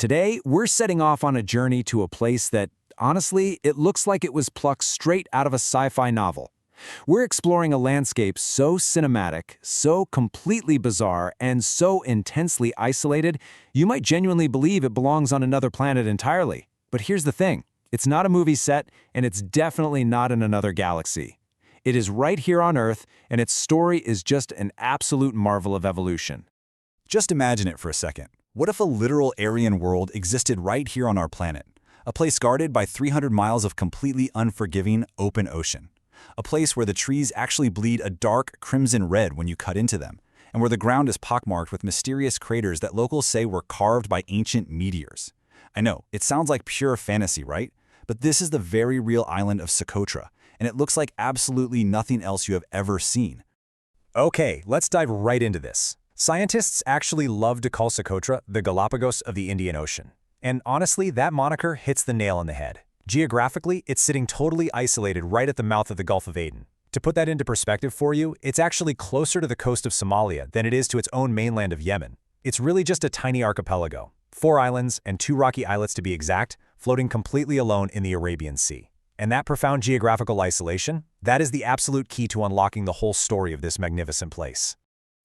Today, we're setting off on a journey to a place that, honestly, it looks like it was plucked straight out of a sci-fi novel. We're exploring a landscape so cinematic, so completely bizarre, and so intensely isolated, you might genuinely believe it belongs on another planet entirely. But here's the thing, it's not a movie set, and it's definitely not in another galaxy. It is right here on Earth, and its story is just an absolute marvel of evolution. Just imagine it for a second. What if a literal alien world existed right here on our planet? A place guarded by 300 miles of completely unforgiving open ocean. A place where the trees actually bleed a dark crimson red when you cut into them, and where the ground is pockmarked with mysterious craters that locals say were carved by ancient meteors. I know, it sounds like pure fantasy, right? But this is the very real island of Socotra, and it looks like absolutely nothing else you have ever seen. Okay, let's dive right into this. Scientists actually love to call Socotra the Galápagos of the Indian Ocean. And honestly, that moniker hits the nail on the head. Geographically, it's sitting totally isolated right at the mouth of the Gulf of Aden. To put that into perspective for you, it's actually closer to the coast of Somalia than it is to its own mainland of Yemen. It's really just a tiny archipelago, 4 islands and 2 rocky islets to be exact, floating completely alone in the Arabian Sea. And that profound geographical isolation, that is the absolute key to unlocking the whole story of this magnificent place.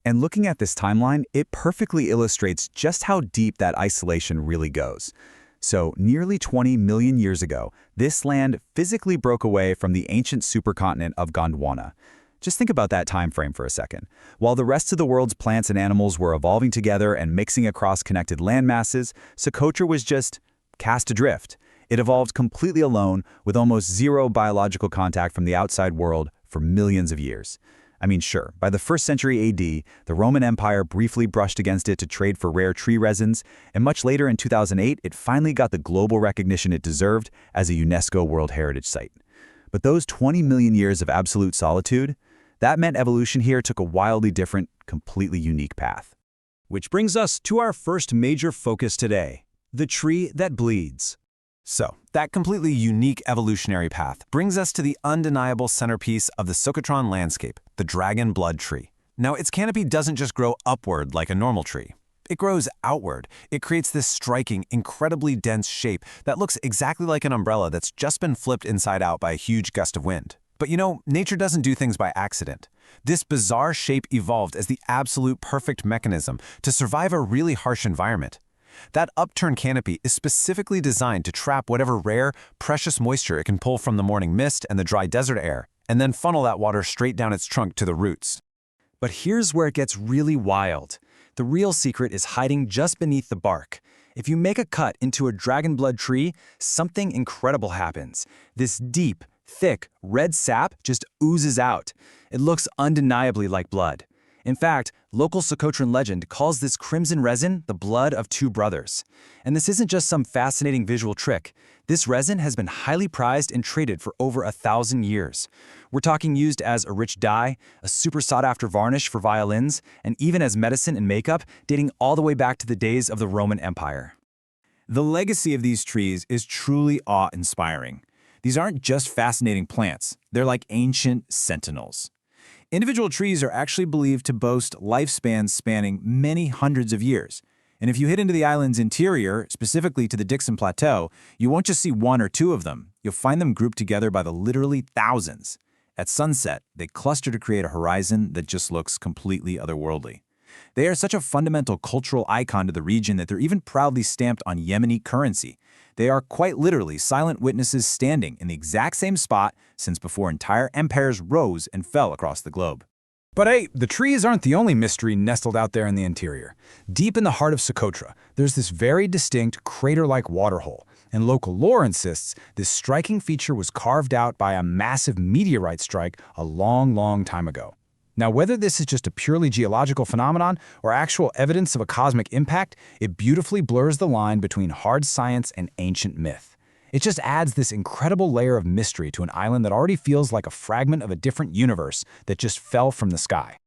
And looking at this timeline, it perfectly illustrates just how deep that isolation really goes. So, nearly 20 million years ago, this land physically broke away from the ancient supercontinent of Gondwana. Just think about that time frame for a second. While the rest of the world's plants and animals were evolving together and mixing across connected landmasses, Socotra was just cast adrift. It evolved completely alone, with almost zero biological contact from the outside world for millions of years. I mean, sure, by the 1st century AD, the Roman Empire briefly brushed against it to trade for rare tree resins, and much later in 2008, it finally got the global recognition it deserved as a UNESCO World Heritage Site. But those 20 million years of absolute solitude, that meant evolution here took a wildly different, completely unique path. Which brings us to our first major focus today, the tree that bleeds. So, that completely unique evolutionary path brings us to the undeniable centerpiece of the Socotran landscape, the dragon blood tree. Now, its canopy doesn't just grow upward like a normal tree. It grows outward. It creates this striking, incredibly dense shape that looks exactly like an umbrella that's just been flipped inside out by a huge gust of wind. But you know, nature doesn't do things by accident. This bizarre shape evolved as the absolute perfect mechanism to survive a really harsh environment. That upturned canopy is specifically designed to trap whatever rare, precious moisture it can pull from the morning mist and the dry desert air, and then funnel that water straight down its trunk to the roots. But here's where it gets really wild. The real secret is hiding just beneath the bark. If you make a cut into a dragon blood tree, something incredible happens. This deep, thick, red sap just oozes out. It looks undeniably like blood. In fact, local Socotran legend calls this crimson resin the blood of 2 brothers. And this isn't just some fascinating visual trick. This resin has been highly prized and traded for over 1,000 years. We're talking used as a rich dye, a super sought-after varnish for violins, and even as medicine and makeup, dating all the way back to the days of the Roman Empire. The legacy of these trees is truly awe-inspiring. These aren't just fascinating plants, they're like ancient sentinels. Individual trees are actually believed to boast lifespans spanning many hundreds of years. And if you hit into the island's interior, specifically to the Dixon Plateau, you won't just see 1 or 2 of them. You'll find them grouped together by the literally thousands. At sunset, they cluster to create a horizon that just looks completely otherworldly. They are such a fundamental cultural icon to the region that they're even proudly stamped on Yemeni currency. They are quite literally silent witnesses standing in the exact same spot since before entire empires rose and fell across the globe. But hey, the trees aren't the only mystery nestled out there in the interior. Deep in the heart of Socotra, there's this very distinct crater-like waterhole, and local lore insists this striking feature was carved out by a massive meteorite strike a long time ago. Now, whether this is just a purely geological phenomenon or actual evidence of a cosmic impact, it beautifully blurs the line between hard science and ancient myth. It just adds this incredible layer of mystery to an island that already feels like a fragment of a different universe that just fell from the sky.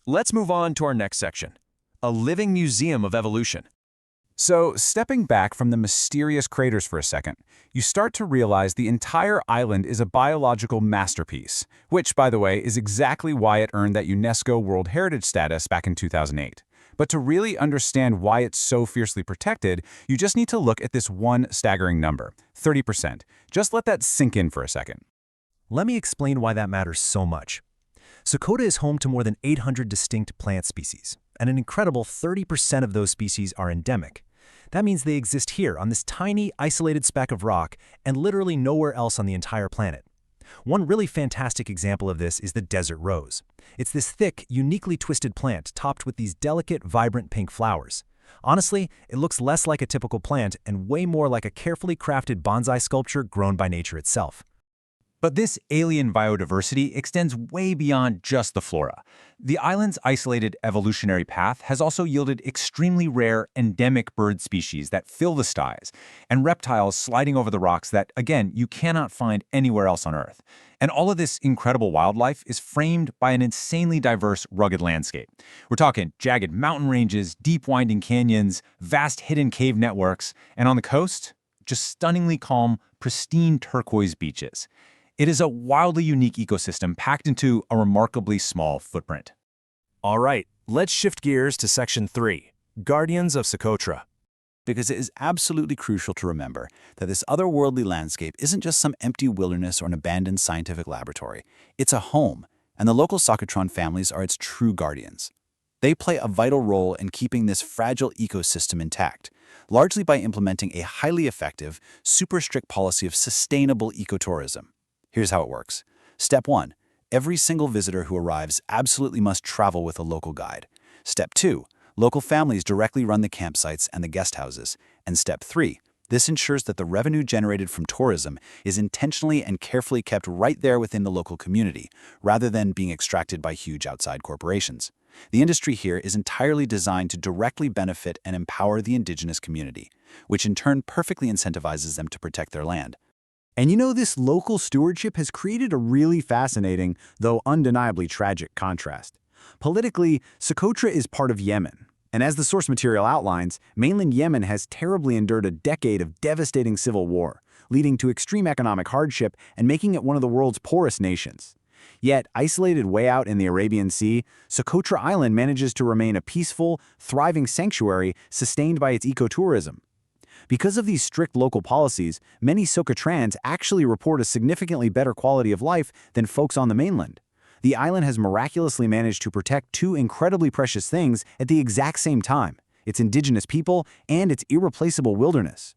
Let's move on to our next section, a living museum of evolution. So, stepping back from the mysterious craters for a second, you start to realize the entire island is a biological masterpiece, which, by the way, is exactly why it earned that UNESCO World Heritage status back in 2008. But to really understand why it's so fiercely protected, you just need to look at this one staggering number, 30%. Just let that sink in for a second. Let me explain why that matters so much. Socotra is home to more than 800 distinct plant species, and an incredible 30% of those species are endemic. That means they exist here on this tiny, isolated speck of rock and literally nowhere else on the entire planet. One really fantastic example of this is the desert rose. It's this thick, uniquely twisted plant topped with these delicate, vibrant pink flowers. Honestly, it looks less like a typical plant and way more like a carefully crafted bonsai sculpture grown by nature itself. But this alien biodiversity extends way beyond just the flora. The island's isolated evolutionary path has also yielded extremely rare endemic bird species that fill the skies, and reptiles sliding over the rocks that, again, you cannot find anywhere else on Earth. And all of this incredible wildlife is framed by an insanely diverse, rugged landscape. We're talking jagged mountain ranges, deep winding canyons, vast hidden cave networks, and on the coast, just stunningly calm, pristine turquoise beaches. It is a wildly unique ecosystem packed into a remarkably small footprint. All right, let's shift gears to Section 3, Guardians of Socotra. Because it is absolutely crucial to remember that this otherworldly landscape isn't just some empty wilderness or an abandoned scientific laboratory. It's a home, and the local Socotran families are its true guardians. They play a vital role in keeping this fragile ecosystem intact, largely by implementing a highly effective, super strict policy of sustainable ecotourism. Here's how it works. Step 1. Every single visitor who arrives absolutely must travel with a local guide. Step 2. Local families directly run the campsites and the guest houses. And Step 3. This ensures that the revenue generated from tourism is intentionally and carefully kept right there within the local community, rather than being extracted by huge outside corporations. The industry here is entirely designed to directly benefit and empower the indigenous community, which in turn perfectly incentivizes them to protect their land. And you know, this local stewardship has created a really fascinating, though undeniably tragic, contrast. Politically, Socotra is part of Yemen. And as the source material outlines, mainland Yemen has terribly endured a decade of devastating civil war, leading to extreme economic hardship and making it one of the world's poorest nations. Yet, isolated way out in the Arabian Sea, Socotra Island manages to remain a peaceful, thriving sanctuary sustained by its ecotourism. Because of these strict local policies, many Socotrans actually report a significantly better quality of life than folks on the mainland. The island has miraculously managed to protect two incredibly precious things at the exact same time: its indigenous people and its irreplaceable wilderness.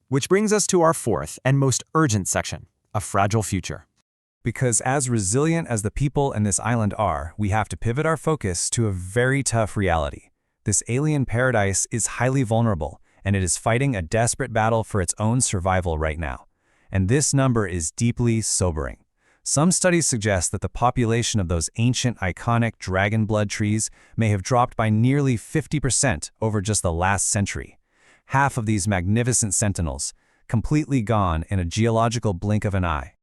Which brings us to our fourth and most urgent section, a fragile future. Because as resilient as the people in this island are, we have to pivot our focus to a very tough reality. This alien paradise is highly vulnerable, and it is fighting a desperate battle for its own survival right now. And this number is deeply sobering. Some studies suggest that the population of those ancient, iconic dragon blood trees may have dropped by nearly 50% over just the last century. Half of these magnificent sentinels, completely gone in a geological blink of an eye.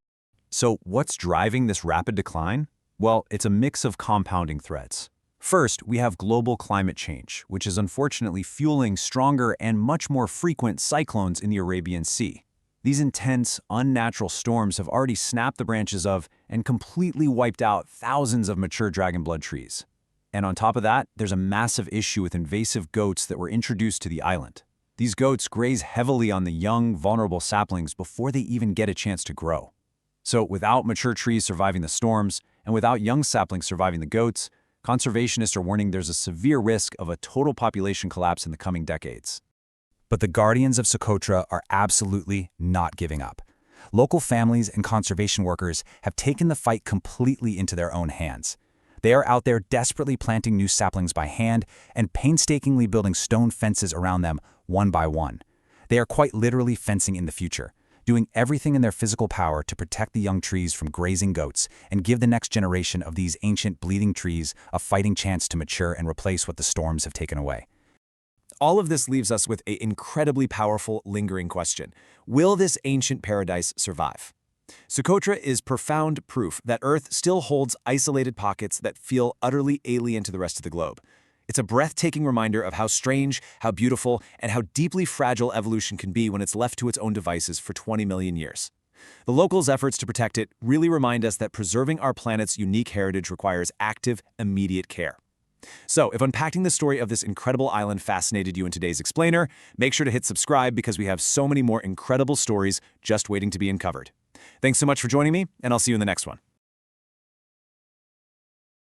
So what's driving this rapid decline? Well, it's a mix of compounding threats. First, we have global climate change, which is unfortunately fueling stronger and much more frequent cyclones in the Arabian Sea. These intense, unnatural storms have already snapped the branches of and completely wiped out thousands of mature dragon blood trees. And on top of that, there's a massive issue with invasive goats that were introduced to the island. These goats graze heavily on the young, vulnerable saplings before they even get a chance to grow. So without mature trees surviving the storms, and without young saplings surviving the goats, conservationists are warning there's a severe risk of a total population collapse in the coming decades. But the Guardians of Socotra are absolutely not giving up. Local families and conservation workers have taken the fight completely into their own hands. They are out there desperately planting new saplings by hand and painstakingly building stone fences around them one by one. They are quite literally fencing in the future, doing everything in their physical power to protect the young trees from grazing goats and give the next generation of these ancient bleeding trees a fighting chance to mature and replace what the storms have taken away. All of this leaves us with an incredibly powerful, lingering question. Will this ancient paradise survive? Socotra is profound proof that Earth still holds isolated pockets that feel utterly alien to the rest of the globe. It's a breathtaking reminder of how strange, how beautiful, and how deeply fragile evolution can be when it's left to its own devices for 20 million years. The locals' efforts to protect it really remind us that preserving our planet's unique heritage requires active, immediate care. So, if unpacking the story of this incredible island fascinated you in today's Explainer, make sure to hit subscribe because we have so many more incredible stories just waiting to be uncovered. Thanks so much for joining me, and I'll see you in the next one.